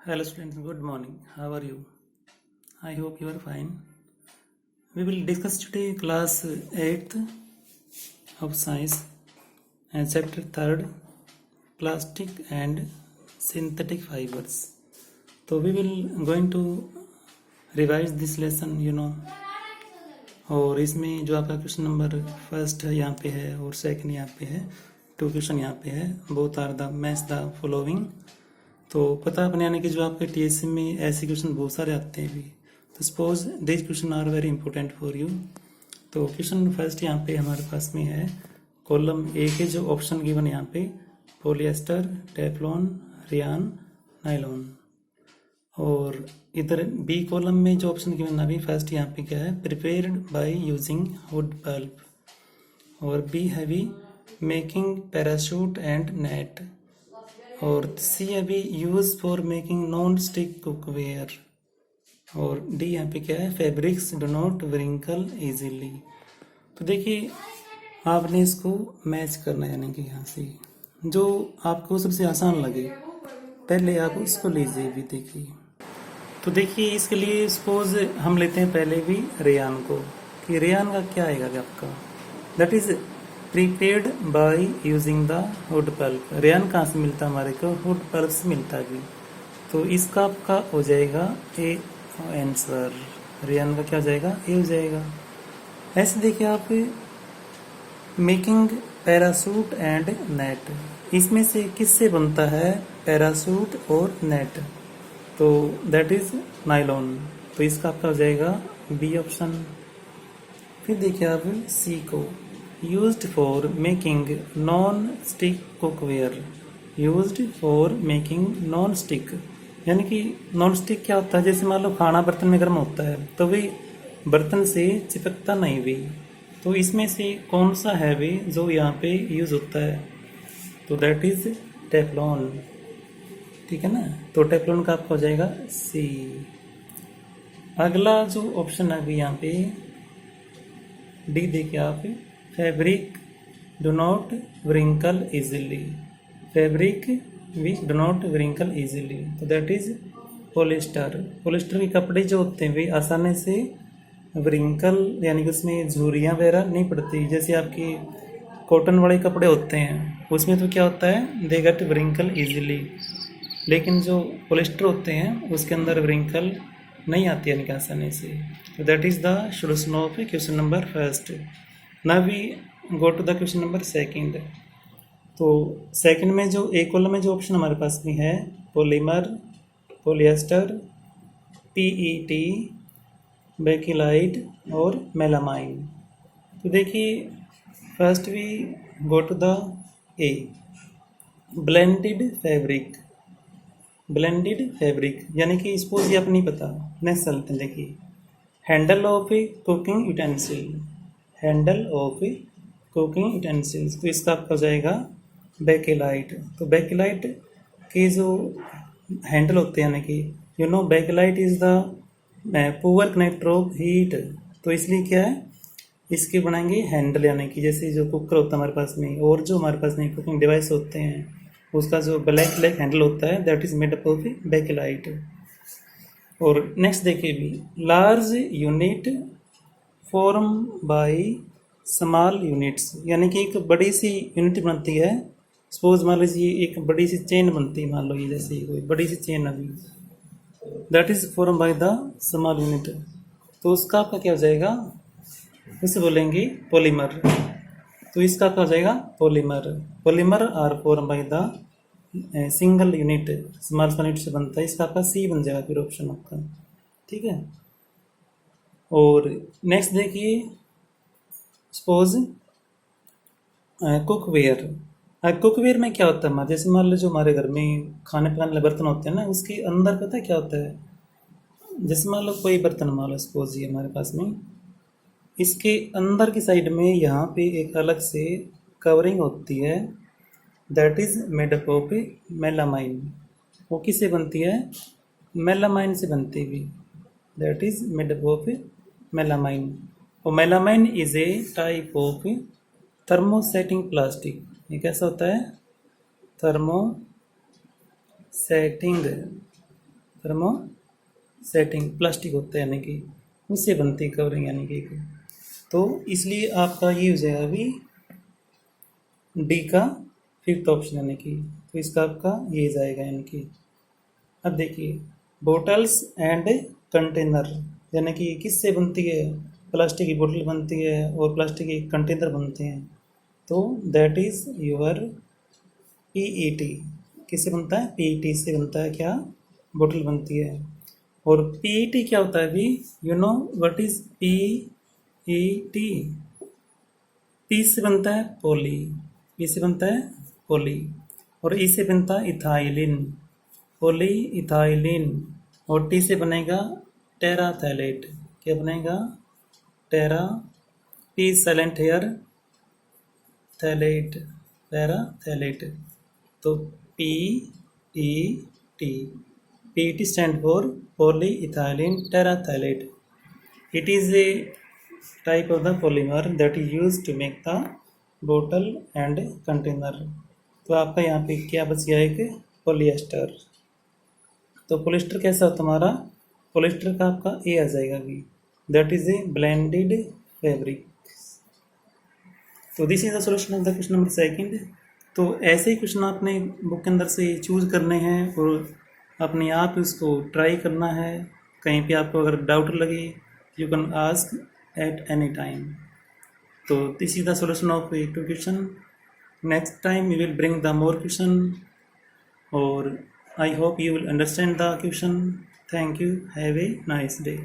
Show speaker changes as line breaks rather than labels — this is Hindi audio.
Hello students, good morning. How are you? I hope you are fine. We will discuss today class 8th of science and chapter 3rd plastic and synthetic fibers. So we will going to revise this lesson. और इसमें जो आपका क्वेश्चन नंबर फर्स्ट है यहाँ पे है और सेकंड यहाँ पे है, 2 क्वेश्चन यहाँ पे है। Both are the match the following. तो पता अपने यानी कि जो आपके टीएससी में ऐसे क्वेश्चन बहुत सारे आते हैं भी, तो suppose this question are very important for you. तो क्वेश्चन फर्स्ट यहाँ पे हमारे पास में है कॉलम ए के जो ऑप्शन गिवन यहाँ पे पॉलिएस्टर, टेफ्लॉन, रेयान, नायलॉन। और इधर बी कॉलम में जो ऑप्शन गिवन अभी फर्स्ट यहाँ पे क्या है, prepared by using wood pulp. और बी है भी मेकिंग पैराशूट एंड नेट। और सी है भी use for making non stick cookware. और डी यहाँ पे क्या है, fabrics do not wrinkle easily. तो देखिए आपने इसको मैच करना है, यानी कि यहाँ से जो आपको सबसे आसान लगे पहले आप उसको लीजिए भी। देखिए तो देखिए इसके लिए सपोज हम लेते हैं पहले भी रेयान को, कि रेयान का क्या आएगा आपका, that is prepared by using the wood pulp. Rayon कहाँ से मिलता है हमारे को, वुड पल्प से मिलता है भी। तो इसका आपका हो जाएगा ए आंसर। रेयान का क्या हो जाएगा, ए हो जाएगा। ऐसे देखिए आप मेकिंग पैरासूट एंड नेट, इसमें से किससे बनता है, पैरासूट और नेट, तो दैट इज नायलॉन। तो इसका आपका हो जाएगा बी ऑप्शन। फिर देखिए आप सी को, used for making non stick cookware. Used for making non stick, यानी कि नॉन स्टिक क्या होता है, जैसे मान लो खाना बर्तन में गर्म होता है तो वे बर्तन से चिपकता नहीं भी। तो इसमें से कौन सा है वे जो यहाँ पे यूज होता है, तो दैट इज टेफ्लॉन। ठीक है ना, तो टेफ्लॉन का आपका हो जाएगा सी। अगला जो ऑप्शन है अभी यहाँ पे डी देखिए आप, fabric do not wrinkle easily. Fabric which do not wrinkle easily, तो दैट इज पॉलिस्टर। पॉलिस्टर के कपड़े जो होते हैं वे आसानी से व्रिंकल यानी कि उसमें झुर्रियाँ वगैरह नहीं पड़ती। जैसे आपकी कॉटन वाले कपड़े होते हैं उसमें तो क्या होता है, दे गेट व्रिंकल इजीली। लेकिन जो पॉलिस्टर होते हैं उसके अंदर व्रिंकल नहीं आती है यानी आसानी से। तो that is the solution of question number first. Now we go to the question number second. तो सेकंड में जो ए कॉलम में जो ऑप्शन हमारे पास में है पॉलीमर, पॉलिएस्टर, पीईटी, बेकिलाइट और मेलामाइन। तो देखिए first we go to the A, blended fabric. Blended fabric यानी कि सपोज ये आपको नहीं पता, नेक्स्ट चलते हैं। देखिए handle of A cooking utensil, handle of A cooking utensils, तो इसका आपका हो जाएगा बेकेलाइट। तो बेकेलाइट के जो हैंडल होते हैं यानी कि bakelite is the poor connector of heat. तो इसलिए क्या है, इसके बनाएंगे हैंडल, यानी कि जैसे जो कुकर होता है हमारे पास में और जो हमारे पास में कुकिंग डिवाइस होते हैं उसका जो ब्लैक ब्लैक हैंडल होता है that is made up of bakelite. और नेक्स्ट देखिए भी, large unit form by small units, यानी कि एक बड़ी सी यूनिट बनती है। सपोज मान लीजिए एक बड़ी सी चेन बनती है, मान लो ये जैसे कोई बड़ी सी चेन अभी, that is form by the small unit. तो उसका आपका क्या हो जाएगा, उसे बोलेंगे पॉलीमर। तो इसका क्या हो जाएगा, polymer. Polymer are form by the single unit, small unit से बनता है। इसका आपका सी बन जाएगा फिर ऑप्शन आपका। ठीक है। और नेक्स्ट देखिए सपोज कुकवेयर। कुकवेयर में क्या होता है हमारे, जैसे मान लो जो हमारे घर में खाने पकाने वाले बर्तन होते हैं ना, उसके अंदर पता है क्या होता है, जैसे मान लो कोई बर्तन मान लो सपोज ये हमारे पास में, इसके अंदर की साइड में यहाँ पे एक अलग से कवरिंग होती है that is made up of melamine. वो किससे बनती है, मेलामाइन से बनती हुई, that is made up of melamine. और melamine is a type of thermosetting plastic. ये कैसा होता है, थर्मोसेटिंग थर्मो सेटिंग प्लास्टिक होता है यानी कि उससे बनती कवरिंग यानी कि तो इसलिए आपका ये हो जाएगा अभी डी का फिफ्थ ऑप्शन यानी कि तो इसका आपका ये जाएगा यानी कि अब देखिए बोटल्स एंड कंटेनर यानी कि किससे बनती है प्लास्टिक की बोतल बनती है और प्लास्टिक के कंटेनर बनते हैं तो दैट इज योर पीईटी किससे बनता है पीईटी से बनता है क्या बोतल बनती है और पीईटी क्या होता है अभी you know what is PET P से बनता है पॉली पी से बनता है पॉली और ई से बनता है इथाइलिन पॉली इथाइलिन और टी से बनेगा टेराथैलेट क्या बनेगा tera P silent here thalate पैराथैलेट तो P E T PT stand for polyethylene terephthalate it is a type of the polymer that is used to make the bottle and container तो आपका यहाँ पे क्या बच गया एक पॉलिएस्टर तो पॉलिएस्टर कैसा होता है हमारा पॉलिएस्टर का आपका ए आ जाएगा अभी that is a blended fabric तो this is the solution of the question number second तो ऐसे ही क्वेश्चन आपने बुक के अंदर से चूज करने हैं और अपने आप उसको ट्राई करना है कहीं पे आपको अगर डाउट लगे you can ask at any time so this is the solution of two question next time we will bring the more question or I hope you will understand the question thank you have a nice day